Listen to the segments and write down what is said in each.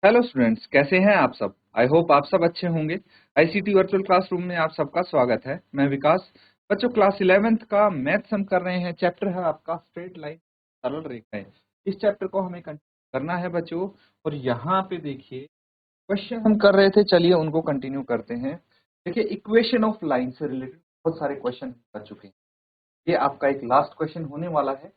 Hello students, कैसे हैं आप सब। आई होप आप सब अच्छे होंगे। आईसीटी वर्चुअल क्लासरूम में आप सबका स्वागत है। मैं विकास। बच्चों, क्लास 11th का मैथ्स हम कर रहे हैं। चैप्टर है आपका स्ट्रेट लाइन, सरल रेखाएं। इस चैप्टर को हमें कंटिन्यू करना है बच्चों। और यहाँ पे देखिए क्वेश्चन हम कर रहे थे, चलिए उनको कंटिन्यू करते हैं। देखिए, इक्वेशन ऑफ लाइन से रिलेटेड बहुत सारे क्वेश्चन कर चुके हैं। ये आपका एक लास्ट क्वेश्चन होने वाला है।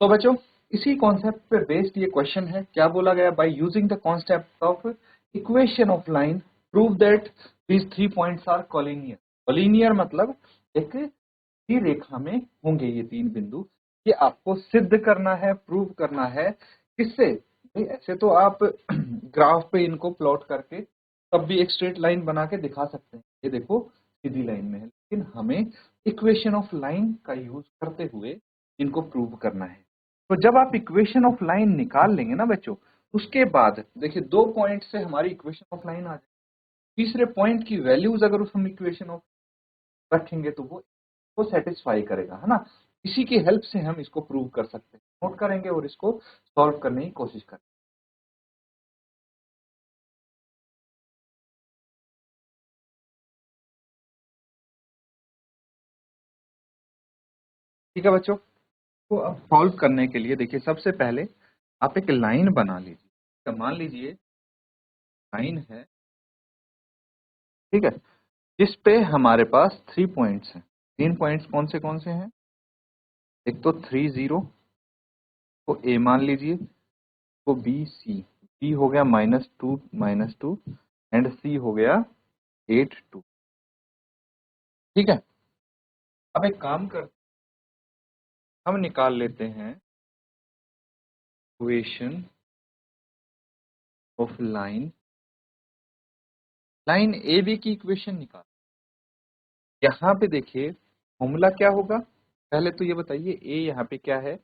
तो बच्चों, इसी कॉन्सेप्ट पे बेस्ड ये क्वेश्चन है। क्या बोला गया? By using the concept of equation of line prove that these 3 points are collinear. Collinear मतलब एक ही रेखा में होंगे ये 3 बिंदु। ये आपको सिद्ध करना है, प्रूव करना है। किससे भाई? ऐसे तो आप ग्राफ पे इनको प्लॉट करके तब भी एक स्ट्रेट लाइन बना के दिखा सकते हैं। ये देखो सीधी लाइन में है, लेकिन हमें इक्वेशन ऑफ लाइन का यूज करते हुए इनको प्रूव करना है। तो जब आप इक्वेशन ऑफ लाइन निकाल लेंगे ना बच्चों, उसके बाद देखिए 2 पॉइंट से हमारी इक्वेशन ऑफ लाइन आ जाए। तीसरे पॉइंट की वैल्यूज अगर उस हम इक्वेशन ऑफ रखेंगे तो वो सेटिस्फाई करेगा, है ना। इसी की हेल्प से हम इसको प्रूव कर सकते हैं। नोट करेंगे और इसको सॉल्व करने की कोशिश करेंगे। ठीक है बच्चों। तो अब सॉल्व करने के लिए देखिए, सबसे पहले आप एक लाइन बना लीजिए। तो मान लीजिए लाइन है, ठीक है, जिस पे हमारे पास 3 पॉइंट्स हैं। 3 पॉइंट्स कौन से हैं? एक तो 3 0 को ए मान लीजिए, तो बी सी। बी हो गया -2 एंड सी हो गया 8 2। ठीक है। अब एक काम कर, हम निकाल लेते हैं equation of line. Line A B की इक्वेशन निकाल। यहाँ पे देखिए फॉर्मूला क्या होगा। पहले तो ये बताइए, ए यहाँ पे क्या है?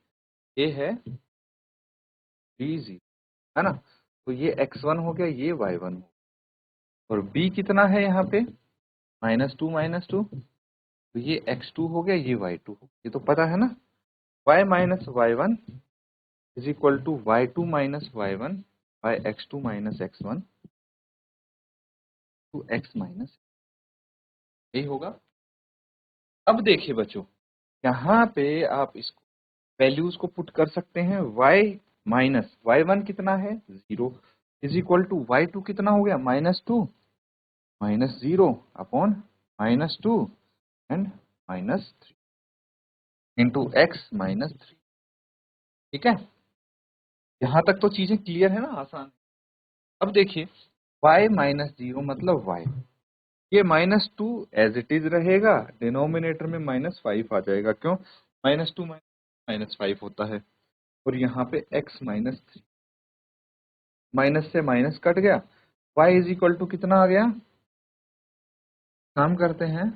ए है 3 0, है ना। तो ये x1 हो गया, ये y1 हो। और b कितना है यहाँ पे? -2 तो ये x2 हो गया, ये y2 हो। ये तो पता है ना। y minus y1 is equal to y2 minus y1 by x2 minus x1 to x minus, यही होगा। अब देखिए बच्चों, यहाँ पे आप इसको वैल्यूज को पुट कर सकते हैं। y माइनस y1 कितना है? 0 इज इक्वल टू y2 कितना हो गया? -2 -0 अपॉन -2 एंड -3 इंटू x -3। ठीक है। यहाँ तक तो चीजें क्लियर है ना, आसान। अब देखिए y -0 मतलब y, ये -2 एज इट इज रहेगा, डिनोमिनेटर में -5 आ जाएगा। क्यों? -2 -5 होता है। और यहाँ पे x -3, माइनस से माइनस कट गया। y इज इक्वल टू कितना आ गया? काम करते हैं,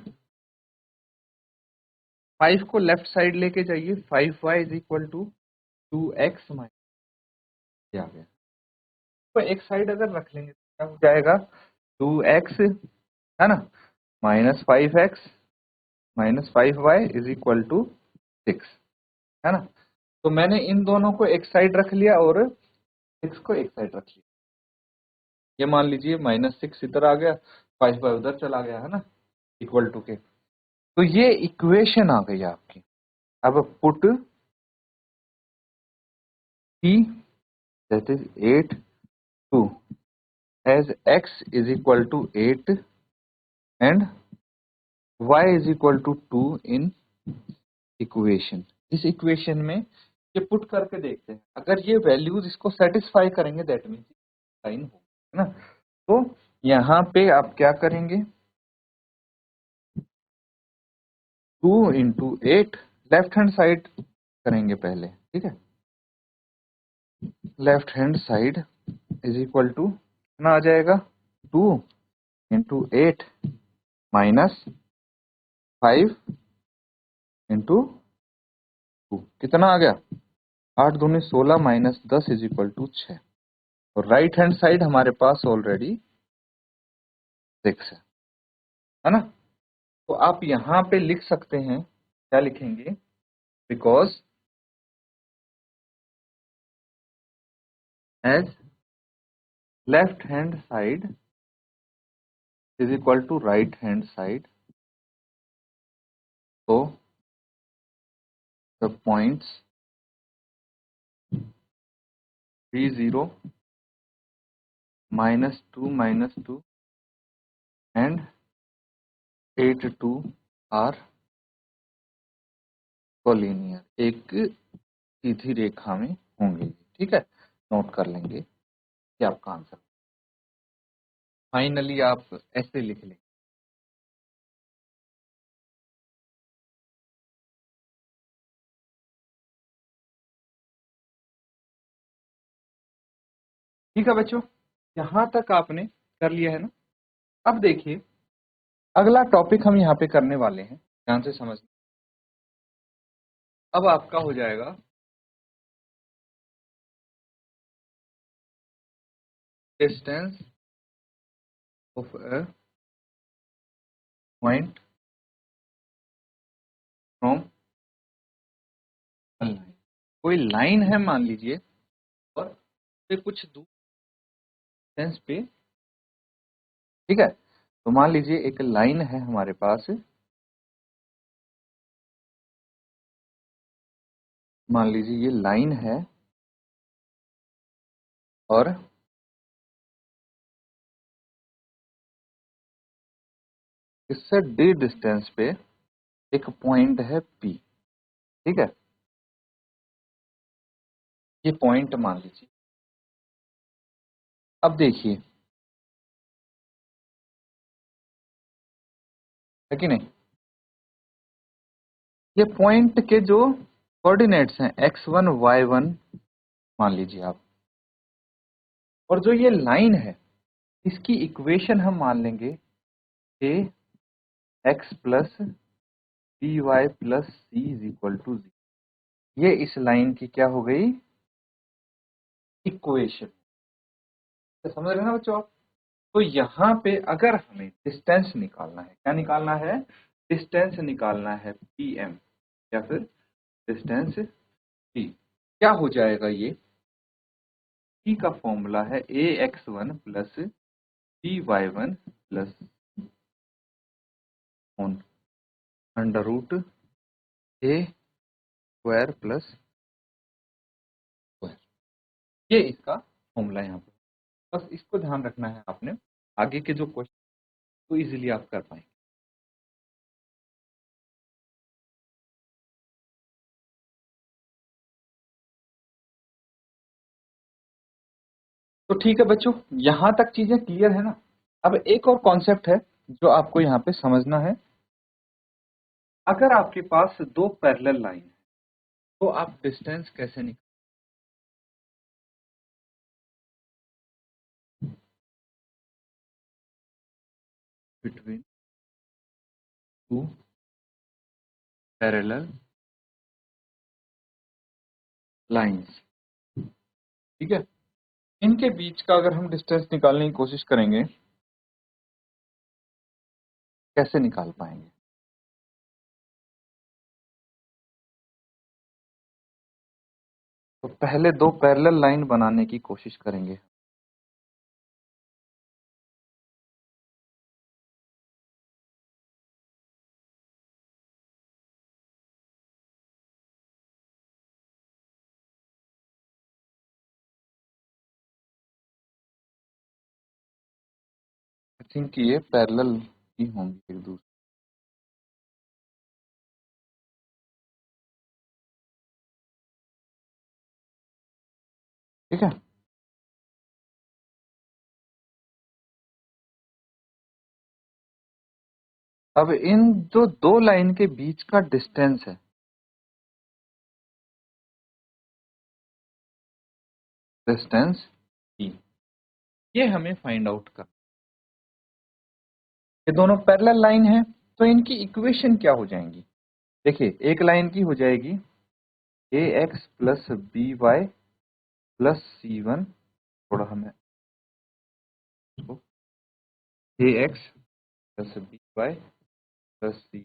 5 को लेफ्ट साइड लेके जाइए। 5y is equal to 2x minus, आ गया। तो एक साइड अगर रख लेंगे तो क्या हो जाएगा? 2x, है ना, -5x -5y is equal to 6, है ना। तो मैंने इन दोनों को एक साइड रख लिया और 6 को एक साइड रख लिया। ये मान लीजिए -6 इधर आ गया, 5y उधर चला गया, है ना, इक्वल टू के। तो ये इक्वेशन आ गई आपकी। अब put p that is 8 2 as x is equal to 8 and y is equal to 2 in equation. इस इक्वेशन में ये पुट करके देखते हैं। अगर ये वैल्यूज इसको सेटिस्फाई करेंगे दैट मीन्स लाइन होगी, है ना। तो यहाँ पे आप क्या करेंगे? 2 इंटू 8 लेफ्ट हैंड साइड करेंगे पहले। ठीक है। Left hand side is equal to कितना आ जाएगा? 2 इंटू 8 माइनस 5 इंटू 2 कितना आ गया? 8 दूनी 16 माइनस 10 इज इक्वल टू 6। और राइट हैंड साइड हमारे पास ऑलरेडी 6 है ना। तो आप यहाँ पे लिख सकते हैं, क्या लिखेंगे? Because as left hand side is equal to right hand side, so the points 3 0 -2 and 8 2 are collinear, एक सीधी रेखा में होंगे। ठीक है, नोट कर लेंगे कि आपका आंसर फाइनली आप ऐसे लिख लेंगे। ठीक है बच्चों, यहां तक आपने कर लिया है ना। अब देखिए अगला टॉपिक हम यहाँ पे करने वाले हैं, ध्यान से समझ। अब आपका हो जाएगा distance of a point from line. कोई लाइन है मान लीजिए और पे कुछ दूर डिस्टेंस पे, ठीक है, तो मान लीजिए एक लाइन है हमारे पास, मान लीजिए ये लाइन है और इससे डी डिस्टेंस पे एक पॉइंट है पी। ठीक है, ये पॉइंट मान लीजिए। अब देखिए है कि नहीं, ये पॉइंट के जो कोऑर्डिनेट्स हैं x1 y1 मान लीजिए आप, और जो ये लाइन है इसकी इक्वेशन हम मान लेंगे a x plus B Y plus C is equal to 0। ये इस लाइन की क्या हो गई, इक्वेशन। तो समझ रहे हैं ना बच्चों आप। तो यहाँ पे अगर हमें डिस्टेंस निकालना है, क्या निकालना है, डिस्टेंस निकालना है pm या फिर डिस्टेंस p, क्या हो जाएगा, ये p का फॉर्मूला है ax1 plus by1 plus under root a square plus square. ये इसका फॉर्मूला है यहाँ पे। बस इसको ध्यान रखना है आपने, आगे के जो क्वेश्चन तो इजीली आप कर पाएंगे। तो ठीक है बच्चों, यहां तक चीजें क्लियर है ना। अब एक और कॉन्सेप्ट है जो आपको यहाँ पे समझना है। अगर आपके पास दो पैरेलल लाइन है तो आप डिस्टेंस कैसे निकाल, बिटवीन टू पैरेलल लाइंस। ठीक है, इनके बीच का अगर हम डिस्टेंस निकालने की कोशिश करेंगे, कैसे निकाल पाएंगे। तो पहले दो पैरेलल लाइन बनाने की कोशिश करेंगे। आई थिंक ये पैरेलल ही होंगे एक दूसरे। ठीक है, अब इन जो दो लाइन के बीच का डिस्टेंस है, डिस्टेंस ई, ये हमें फाइंड आउट कर। ये दोनों पैरेलल लाइन है तो इनकी इक्वेशन क्या हो जाएंगी। देखिए एक लाइन की हो जाएगी A X plus B Y plus C one, थोड़ा हमें A X plus B Y plus C,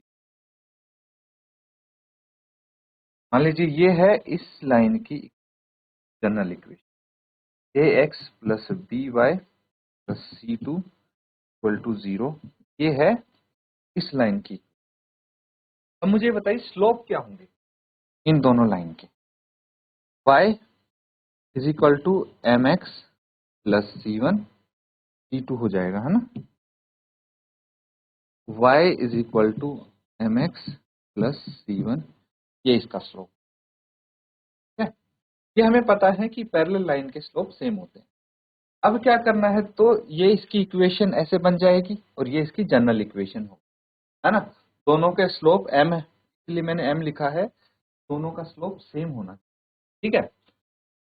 मान लीजिए ये है इस लाइन की general equation. ax plus by plus c2 equal to 0, ये है इस लाइन की। अब मुझे बताइए स्लोप क्या होंगे इन दोनों लाइन के। y is equal to mx plus c1 c2 हो जाएगा, है ना। y is equal to mx plus c1, ये इसका स्लोप है। ये हमें पता है कि पैरेलल लाइन के स्लोप सेम होते हैं। अब क्या करना है, तो ये इसकी इक्वेशन ऐसे बन जाएगी और ये इसकी जनरल इक्वेशन हो, है ना। दोनों के स्लोप m है, इसलिए मैंने m लिखा है, दोनों का स्लोप सेम होना, ठीक है।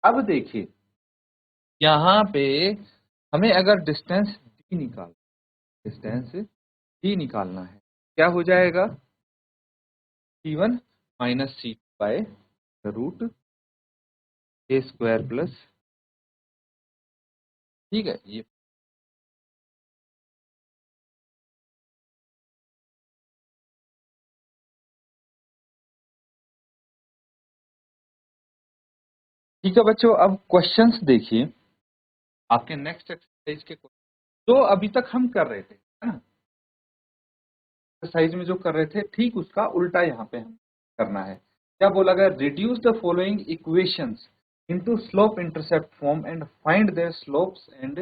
अब देखिए यहाँ पे हमें अगर डिस्टेंस d निकालना है, क्या हो जाएगा, c1 minus c2 by root a square plus, ठीक है। ये ठीक है बच्चों, अब क्वेश्चंस देखिए आपके नेक्स्ट एक्सरसाइज के जो अभी तक हम कर रहे थे, है ना। एक्सरसाइज में जो कर रहे थे ठीक उसका उल्टा यहाँ पे हम करना है। क्या बोला गया, reduce the following equations into slope intercept form and find their slopes and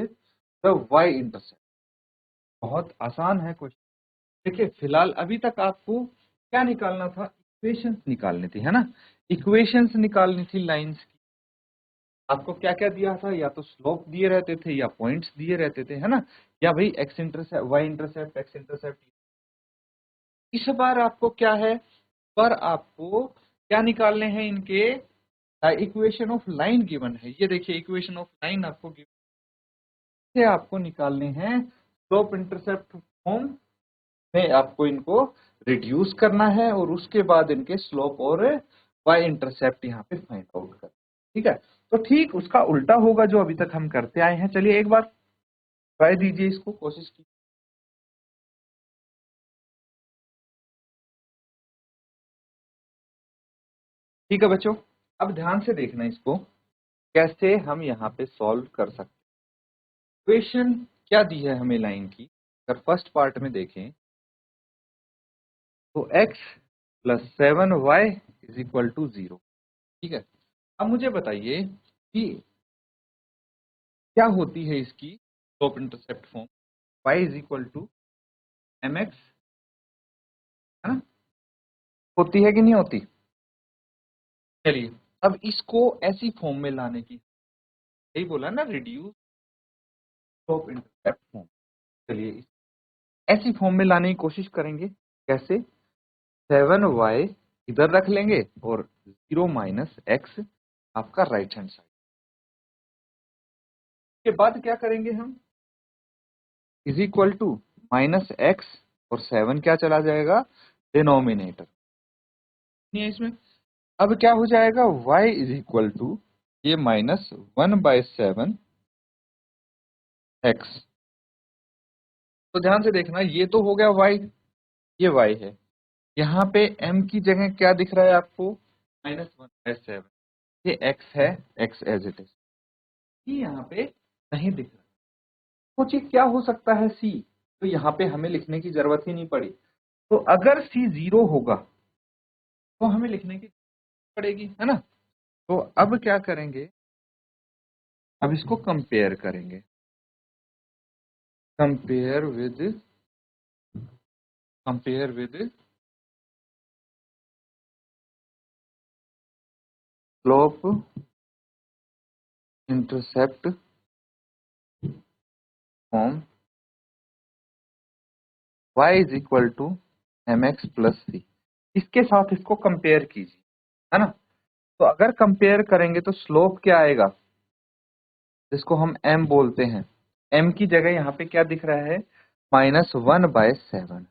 the Y intercept. बहुत आसान है क्वेश्चन। देखिए फिलहाल अभी तक आपको क्या निकालना था, इक्वेशंस निकालनी थी, है ना। इक्वेशंस निकालनी थी लाइंस की। आपको क्या क्या दिया था, या तो स्लोप दिए रहते थे या पॉइंट्स दिए रहते थे, है ना, या भाई X intercept Y intercept X intercept. इस बार आपको क्या है, पर आपको क्या निकालने हैं, इनके इक्वेशन ऑफ लाइन गिवन है। ये देखिए इक्वेशन ऑफ लाइन आपको गिवन है, आपको निकालने हैं स्लोप इंटरसेप्ट फॉर्म में, आपको इनको रिड्यूस करना है और उसके बाद इनके स्लोप और वाई इंटरसेप्ट यहाँ पे फाइंड आउट कर, ठीक है। तो ठीक उसका उल्टा होगा जो अभी तक हम करते आए हैं। चलिए एक बार ट्राई दीजिए, इसको कोशिश कीजिए। ठीक है बच्चों, अब ध्यान से देखना इसको कैसे हम यहाँ पे सॉल्व कर सकते हैं। इक्वेशन क्या दी है हमें लाइन की, अगर फर्स्ट पार्ट में देखें तो x plus 7y is equal to 0, ठीक है। अब मुझे बताइए कि क्या होती है इसकी slope intercept form, y is equal to mx, है ना, होती है कि नहीं होती। चलिए अब इसको ऐसी फॉर्म में लाने की, यही बोला ना, रिड्यूस स्लोप इंटरसेप्ट फॉर्म। चलिए ऐसी फॉर्म में लाने की कोशिश करेंगे, कैसे, 7y इधर रख लेंगे और 0 माइनस एक्स आपका राइट हैंड साइड। के बाद क्या करेंगे हम, is equal to minus X और 7 क्या चला जाएगा डिनोमिनेटर, नहीं है इसमें। अब क्या हो जाएगा, y इज इक्वल टू ये माइनस 1/7 एक्स। तो ध्यान से देखना, ये तो हो गया y, ये y है। यहाँ पे m की जगह क्या दिख रहा है आपको, -1/7, ये x है, x एज इट इज, ये यहाँ पे नहीं दिख रहा। सोचिए क्या हो सकता है c, तो यहाँ पे हमें लिखने की जरूरत ही नहीं पड़ी। तो अगर c 0 होगा तो हमें लिखने की पड़ेगी, है ना। तो अब क्या करेंगे, अब इसको कंपेयर करेंगे, compare with slope intercept form y is equal to mx plus c, इसके साथ इसको कंपेयर कीजिए, है ना। तो अगर कंपेयर करेंगे तो स्लोप क्या आएगा, जिसको हम m बोलते हैं, m की जगह यहाँ पे क्या दिख रहा है, -1/7।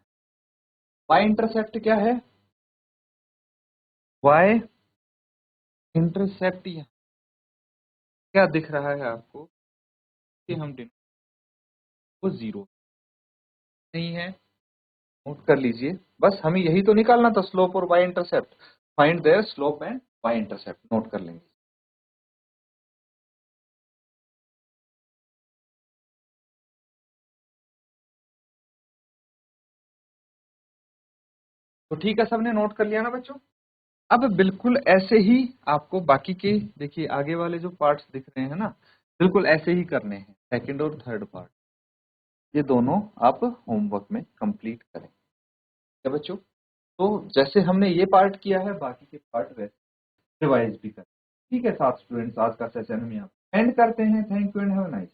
y इंटरसेप्ट क्या है, y इंटरसेप्ट क्या दिख रहा है आपको, कि हम वो 0 नहीं है, नोट कर लीजिए। बस हमें यही तो निकालना था, स्लोप और Y intercept, find their slope and Y intercept, note कर लेंगे। तो ठीक है, सबने नोट कर लिया ना बच्चों। अब बिल्कुल ऐसे ही आपको बाकी के देखिए आगे वाले जो पार्ट्स दिख रहे हैं ना, बिल्कुल ऐसे ही करने हैं, सेकंड और थर्ड पार्ट, ये दोनों आप होमवर्क में कंप्लीट करें। ठीक है बच्चों, तो जैसे हमने ये पार्ट किया है, बाकी के पार्ट वैसे रिवाइज भी करें। ठीक है साथ स्टूडेंट्स, आज का सेशन हम यहाँ एंड करते हैं। Thank you and have a nice